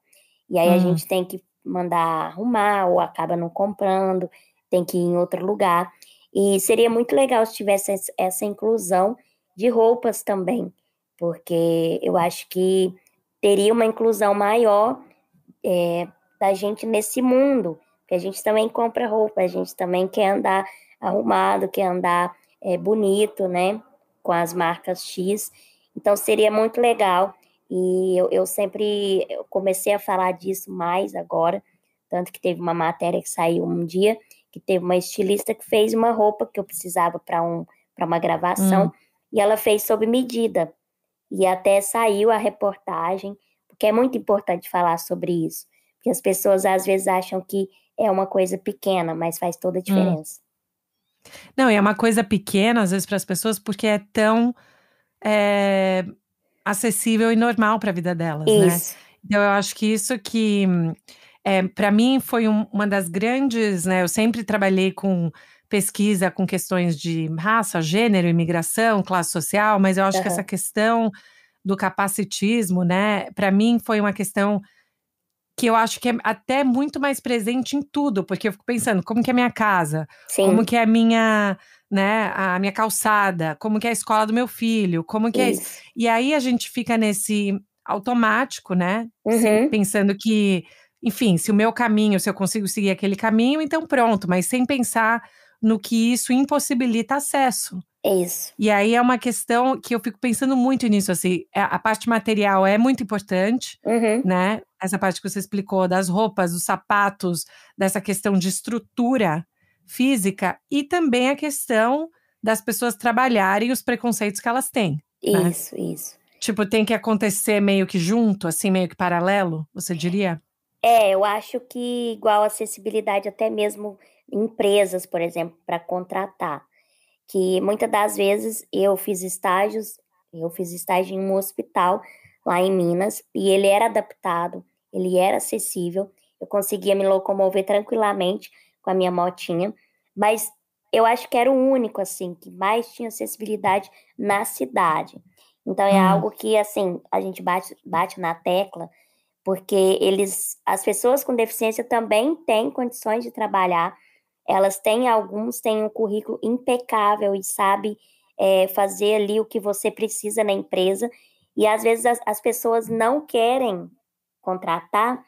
E aí a gente tem que mandar arrumar ou acaba não comprando, tem que ir em outro lugar. E seria muito legal se tivesse essa inclusão de roupas também, porque eu acho que teria uma inclusão maior da gente nesse mundo, que a gente também compra roupa, a gente também quer andar arrumado, quer andar bonito, né, com as marcas X. Então seria muito legal. E eu sempre comecei a falar disso mais agora, tanto que teve uma matéria que saiu um dia, que teve uma estilista que fez uma roupa que eu precisava para uma gravação, e ela fez sob medida. E até saiu a reportagem, porque é muito importante falar sobre isso, porque as pessoas às vezes acham que é uma coisa pequena, mas faz toda a diferença. Não, e é uma coisa pequena, às vezes, para as pessoas, porque é tão acessível e normal para a vida delas, né? Isso. Então, eu acho que isso que, para mim, foi uma das grandes, né? Eu sempre trabalhei com pesquisa com questões de raça, gênero, imigração, classe social, mas eu acho que essa questão do capacitismo, né? Para mim, foi uma questão que eu acho que é até muito mais presente em tudo, porque eu fico pensando, como que é a minha casa? Como Sim, que é a minha, né, a minha calçada? Como que é a escola do meu filho? Como que é isso? isso. E aí a gente fica nesse automático, né, Uhum, pensando que, enfim, se o meu caminho, se eu consigo seguir aquele caminho, então pronto, mas sem pensar no que isso impossibilita acesso. é isso. E aí é uma questão que eu fico pensando muito nisso, assim, a parte material é muito importante, Uhum, né, essa parte que você explicou das roupas, dos sapatos, dessa questão de estrutura física e também a questão das pessoas trabalharem os preconceitos que elas têm, né. isso. Tipo, tem que acontecer meio que junto, assim, meio que paralelo, você diria? Eu acho que igual acessibilidade até mesmo empresas, por exemplo, para contratar, que muitas das vezes eu fiz estágio em um hospital lá em Minas, e ele era adaptado, ele era acessível, eu conseguia me locomover tranquilamente com a minha motinha, mas eu acho que era o único, assim, que mais tinha acessibilidade na cidade. Então é Hum, algo que, assim, a gente bate na tecla, porque as pessoas com deficiência também têm condições de trabalhar, alguns têm um currículo impecável e sabe fazer ali o que você precisa na empresa, e às vezes as pessoas não querem contratar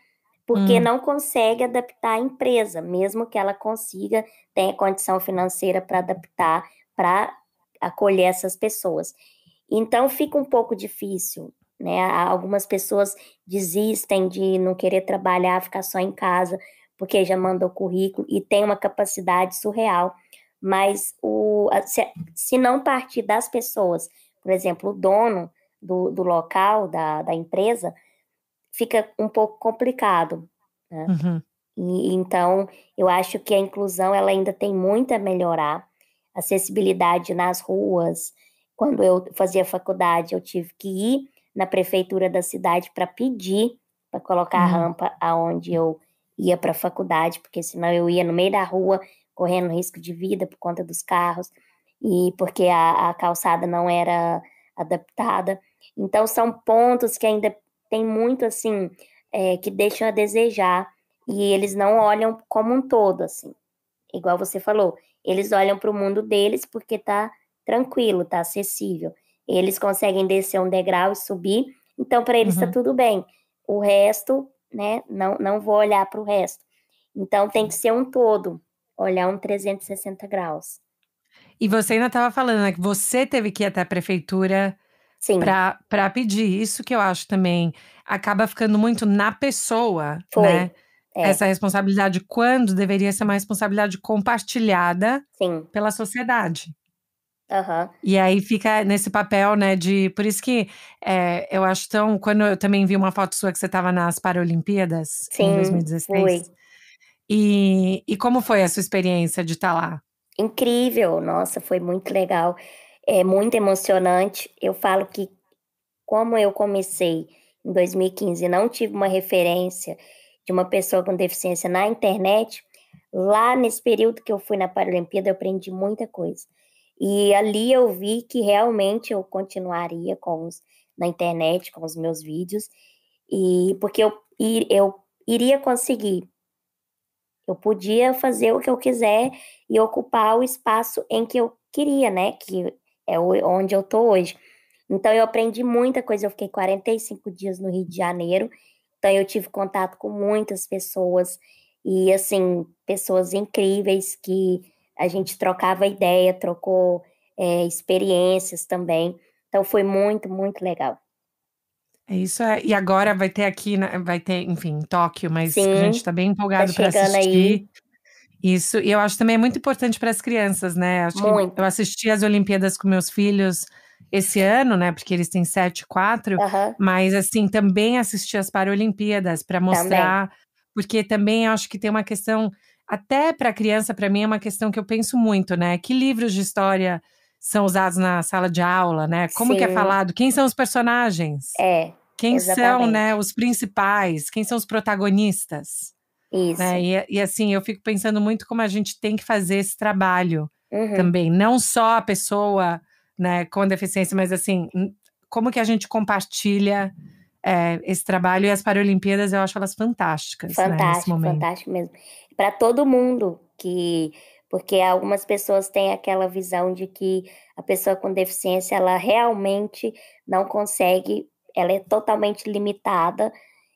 porque hum, não consegue adaptar a empresa, mesmo que ela consiga, tenha condição financeira para adaptar, para acolher essas pessoas. Então fica um pouco difícil, né? Algumas pessoas desistem de não querer trabalhar, ficar só em casa, porque já mandou currículo e tem uma capacidade surreal. Mas se não partir das pessoas, por exemplo, o dono do local, da empresa, fica um pouco complicado, né? uhum. E então, eu acho que a inclusão ela ainda tem muito a melhorar. Acessibilidade nas ruas. Quando eu fazia faculdade, eu tive que ir na prefeitura da cidade para pedir para colocar a rampa aonde eu ia para a faculdade, porque senão eu ia no meio da rua correndo risco de vida por conta dos carros e porque a calçada não era adaptada. Então, são pontos que ainda tem muito, assim, que deixam a desejar e eles não olham como um todo, assim. Igual você falou, eles olham para o mundo deles porque tá tranquilo, tá acessível. Eles conseguem descer um degrau e subir, então para eles está Uhum. tudo bem. O resto, né, não vou olhar para o resto. Então tem que ser um todo, olhar um 360 graus. E você ainda estava falando, né, que você teve que ir até a prefeitura Sim, para pedir. Isso que eu acho também acaba ficando muito na pessoa, foi. né? É, Essa responsabilidade, quando deveria ser uma responsabilidade compartilhada sim. pela sociedade. Aham. E aí fica nesse papel, né, de por isso que, eu acho tão quando eu também vi uma foto sua que você estava nas Paralimpíadas em Sim, 2016, foi. e como foi a sua experiência de estar lá? Incrível, nossa, foi muito legal. É muito emocionante. Eu falo que como eu comecei em 2015 e não tive uma referência de uma pessoa com deficiência na internet, lá nesse período que eu fui na Paralimpíada, eu aprendi muita coisa. E ali eu vi que realmente eu continuaria na internet, com os meus vídeos, e porque eu iria conseguir. Eu podia fazer o que eu quiser e ocupar o espaço em que eu queria, né? Que é onde eu tô hoje. Então, eu aprendi muita coisa. Eu fiquei 45 dias no Rio de Janeiro. Então, eu tive contato com muitas pessoas. E, assim, pessoas incríveis que a gente trocava ideia, trocou experiências também. Então, foi muito, muito legal. Isso e agora vai ter aqui, né, vai ter, enfim, em Tóquio, mas a gente Sim, tá bem tá empolgado para chegando aí. assistir. Isso, e eu acho também é muito importante para as crianças, né, acho que eu Muito. assisti as Olimpíadas com meus filhos esse ano, né, porque eles têm 7 e 4, Aham, mas, assim, também assisti as Paralimpíadas para também. mostrar porque também acho que tem uma questão até para criança, para mim é uma questão que eu penso muito, né, que livros de história são usados na sala de aula, né, como que é Sim, falado, quem são os personagens? é, Quem são, né, exatamente. os principais, quem são os protagonistas? Né, Isso. e assim, eu fico pensando muito como a gente tem que fazer esse trabalho Uhum. também, não só a pessoa, né, com deficiência, mas assim, como que a gente compartilha, esse trabalho e as Paralimpíadas eu acho elas fantásticas, né, nesse Fantástico, momento. fantástico mesmo. Para todo mundo que porque algumas pessoas têm aquela visão de que a pessoa com deficiência ela realmente não consegue, ela é totalmente limitada,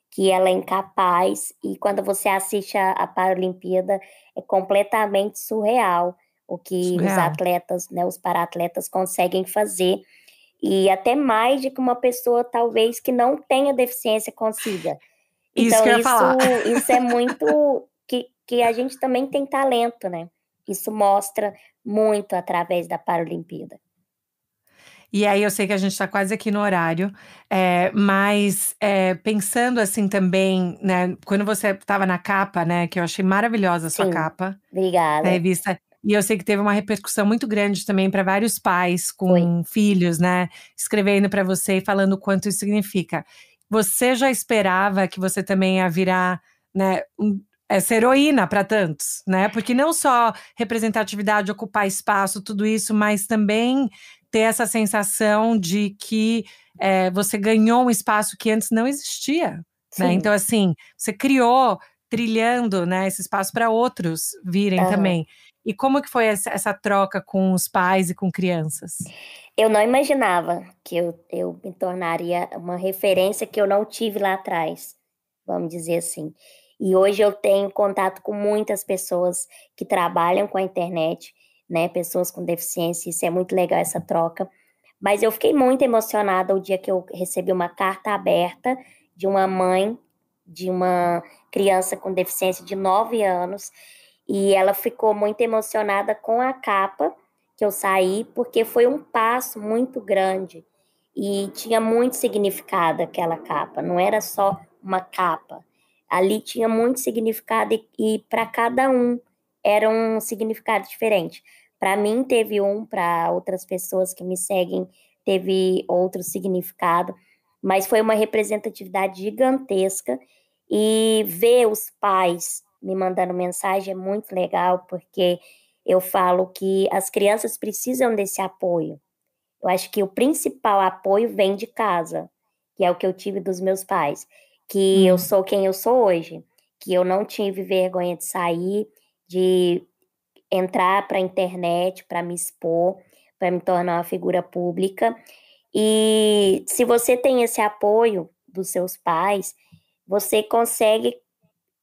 que ela é incapaz e quando você assiste a Paralimpíada é completamente surreal o que os Surreal. atletas, né, os paratletas conseguem fazer e até mais de que uma pessoa talvez que não tenha deficiência consiga. Isso Então, que eu ia falar. isso é muito que a gente também tem talento, né? Isso mostra muito através da Paralimpíada. E aí eu sei que a gente está quase aqui no horário, mas, pensando assim também, né, quando você estava na capa, né, que eu achei maravilhosa a sua Sim, capa da obrigada. revista. E eu sei que teve uma repercussão muito grande também para vários pais Foi. com filhos, né, escrevendo para você e falando o quanto isso significa. Você já esperava que você também ia virar, né, essa heroína para tantos, né? Porque não só representatividade, ocupar espaço, tudo isso, mas também ter essa sensação de que, você ganhou um espaço que antes não existia, né? Sim. Então, assim, você criou trilhando, né, esse espaço para outros virem Aham. também. E como que foi essa troca com os pais e com crianças? Eu não imaginava que eu me tornaria uma referência que eu não tive lá atrás, vamos dizer assim. E hoje eu tenho contato com muitas pessoas que trabalham com a internet, né? Pessoas com deficiência, isso é muito legal essa troca. Mas eu fiquei muito emocionada o dia que eu recebi uma carta aberta de uma mãe de uma criança com deficiência de 9 anos, e ela ficou muito emocionada com a capa que eu saí, porque foi um passo muito grande e tinha muito significado aquela capa, não era só uma capa. Ali tinha muito significado e para cada um era um significado diferente. Para mim teve um, para outras pessoas que me seguem teve outro significado, mas foi uma representatividade gigantesca e ver os pais, me mandando mensagem, é muito legal, porque eu falo que as crianças precisam desse apoio. Eu acho que o principal apoio vem de casa, que é o que eu tive dos meus pais, que eu sou quem eu sou hoje, que eu não tive vergonha de sair, de entrar para a internet, para me expor, para me tornar uma figura pública. E se você tem esse apoio dos seus pais, você consegue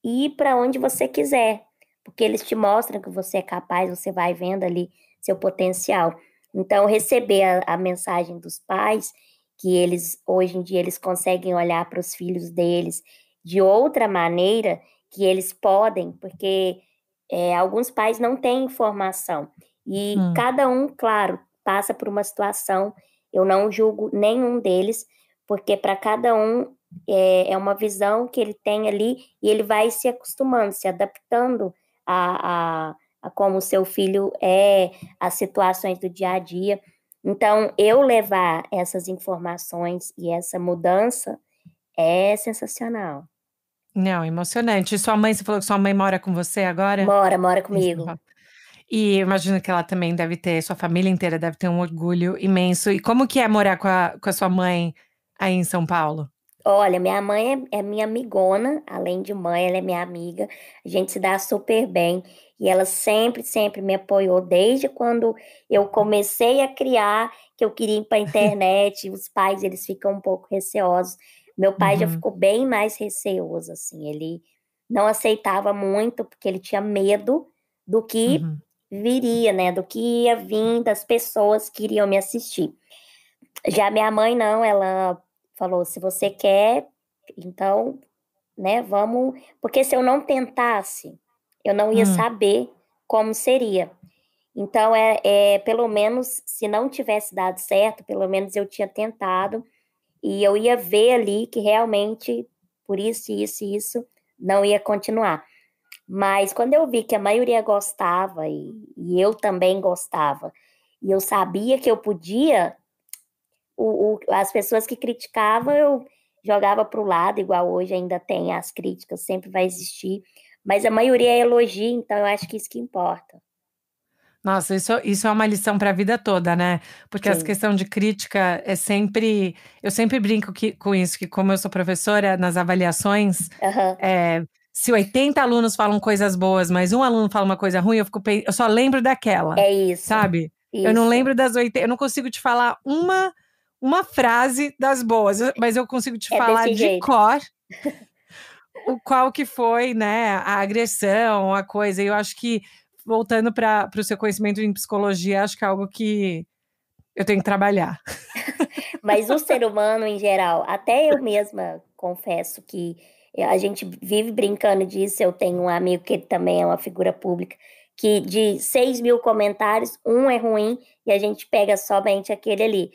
ir para onde você quiser, porque eles te mostram que você é capaz, você vai vendo ali seu potencial. Então, receber a mensagem dos pais, que eles, hoje em dia, eles conseguem olhar para os filhos deles de outra maneira, que eles podem, porque alguns pais não têm informação. E cada um, claro, passa por uma situação, eu não julgo nenhum deles, porque para cada um é uma visão que ele tem ali e ele vai se acostumando, se adaptando a como o seu filho é, as situações do dia a dia. Então, eu levar essas informações e essa mudança é sensacional. Não, emocionante. E sua mãe, você falou que sua mãe mora com você agora? Mora Em São comigo. Paulo. E eu imagino que ela também deve ter, sua família inteira deve ter um orgulho imenso. E como que é morar com a sua mãe aí em São Paulo? Olha, minha mãe é minha amigona, além de mãe, ela é minha amiga. A gente se dá super bem e ela sempre, sempre me apoiou desde quando eu comecei a criar, que eu queria ir para a internet. Os pais, eles ficam um pouco receosos. Meu pai já ficou bem mais receoso, assim. Ele não aceitava muito porque ele tinha medo do que viria, né? Do que ia vir das pessoas que iriam me assistir. Já minha mãe não, ela falou, se você quer, então, né, vamos, porque se eu não tentasse, eu não ia saber como seria. Então, pelo menos, se não tivesse dado certo, pelo menos eu tinha tentado, e eu ia ver ali que realmente, por isso, isso e isso, não ia continuar. Mas quando eu vi que a maioria gostava, e eu também gostava, e eu sabia que eu podia, as pessoas que criticavam, eu jogava para o lado, igual hoje ainda tem as críticas, sempre vai existir, mas a maioria é elogio, então eu acho que isso que importa. Nossa, isso é uma lição para a vida toda, né? Porque essa Sim. questão de crítica é sempre. Eu sempre brinco com isso, que como eu sou professora, nas avaliações, Aham. se 80 alunos falam coisas boas, mas um aluno fala uma coisa ruim, eu só lembro daquela, É isso. sabe? Eu não Isso. lembro das 80, eu não consigo te falar uma frase das boas, mas eu consigo te É falar desse de jeito. cor o qual que foi, né, a agressão, a coisa. E eu acho que, voltando para o seu conhecimento em psicologia, acho que é algo que eu tenho que trabalhar. Mas o ser humano em geral, até eu mesma confesso que a gente vive brincando disso. Eu tenho um amigo que ele também é uma figura pública, que de 6.000 comentários, um é ruim e a gente pega somente aquele ali.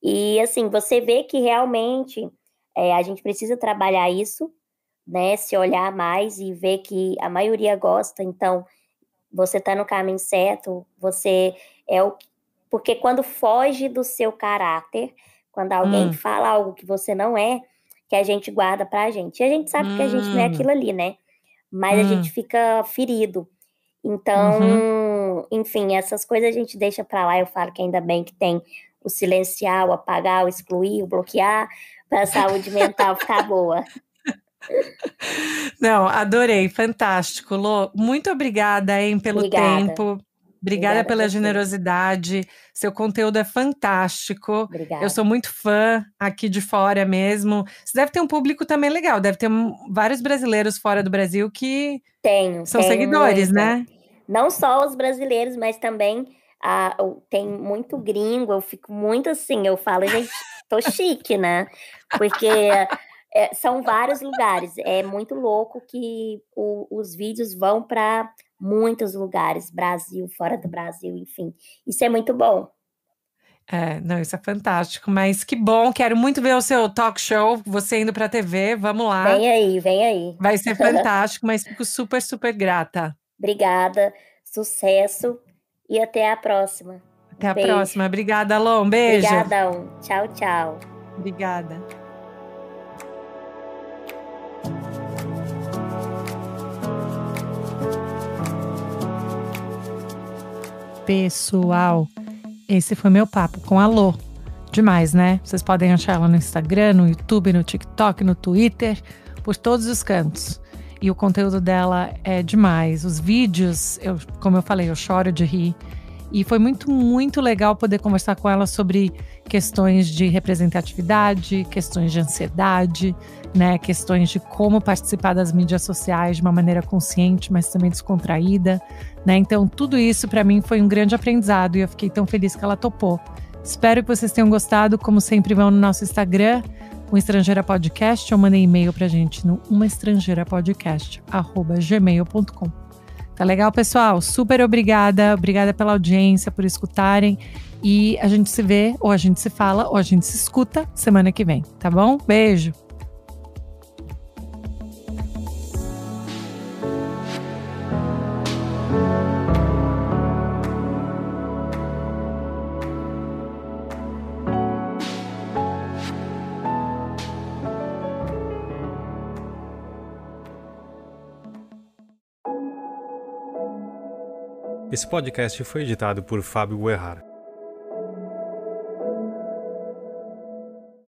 E assim, você vê que realmente a gente precisa trabalhar isso, né? Se olhar mais e ver que a maioria gosta, então você está no caminho certo, você é o. Porque quando foge do seu caráter, quando alguém fala algo que você não é, que a gente guarda pra gente. E a gente sabe que a gente não é Hum, aquilo ali, né? Mas a gente hum, fica ferido. uhum. Então, enfim, essas coisas a gente deixa pra lá. Eu falo que ainda bem que tem o silenciar, o apagar, o excluir, o bloquear, para a saúde mental ficar boa. Não, adorei, fantástico, Lô. Muito obrigada, hein, pelo Obrigada. tempo. Obrigada Obrigada a pela você. generosidade. Seu conteúdo é fantástico. Eu Obrigada. sou muito fã aqui de fora mesmo. Você deve ter um público também legal. Deve ter vários brasileiros fora do Brasil que são Tenho seguidores, muita. né? Não só os brasileiros, mas também tem muito gringo. Eu fico muito assim, eu falo, gente, tô chique, né? Porque são vários lugares. É muito louco que os vídeos vão para muitos lugares, Brasil, fora do Brasil, enfim. Isso é muito bom. Não, isso é fantástico. Mas que bom, quero muito ver o seu talk show, você indo para a TV. Vamos lá. Vem aí, vem aí. Vai ser fantástico, mas fico super, super grata. Obrigada, sucesso e até a próxima. Até Um a beijo. próxima. Obrigada, Alô. Um beijo. Obrigadão. Tchau, tchau. Obrigada. pessoal, esse foi meu papo com a Lô. Demais, né? Vocês podem achar ela no Instagram, no YouTube, no TikTok, no Twitter, por todos os cantos. E o conteúdo dela é demais. Os vídeos, como eu falei, eu choro de rir. E foi muito, muito legal poder conversar com ela sobre questões de representatividade, questões de ansiedade, né? Questões de como participar das mídias sociais de uma maneira consciente, mas também descontraída, né? Então, tudo isso para mim foi um grande aprendizado e eu fiquei tão feliz que ela topou. Espero que vocês tenham gostado. Como sempre, vão no nosso Instagram, o Estrangeira Podcast, ou mandem e-mail pra gente no umaestrangeirapodcast@gmail.com. Tá legal, pessoal? Super obrigada. Obrigada pela audiência, por escutarem. E a gente se vê, ou a gente se fala, ou a gente se escuta semana que vem, tá bom? Beijo! Esse podcast foi editado por Fábio Guerrara.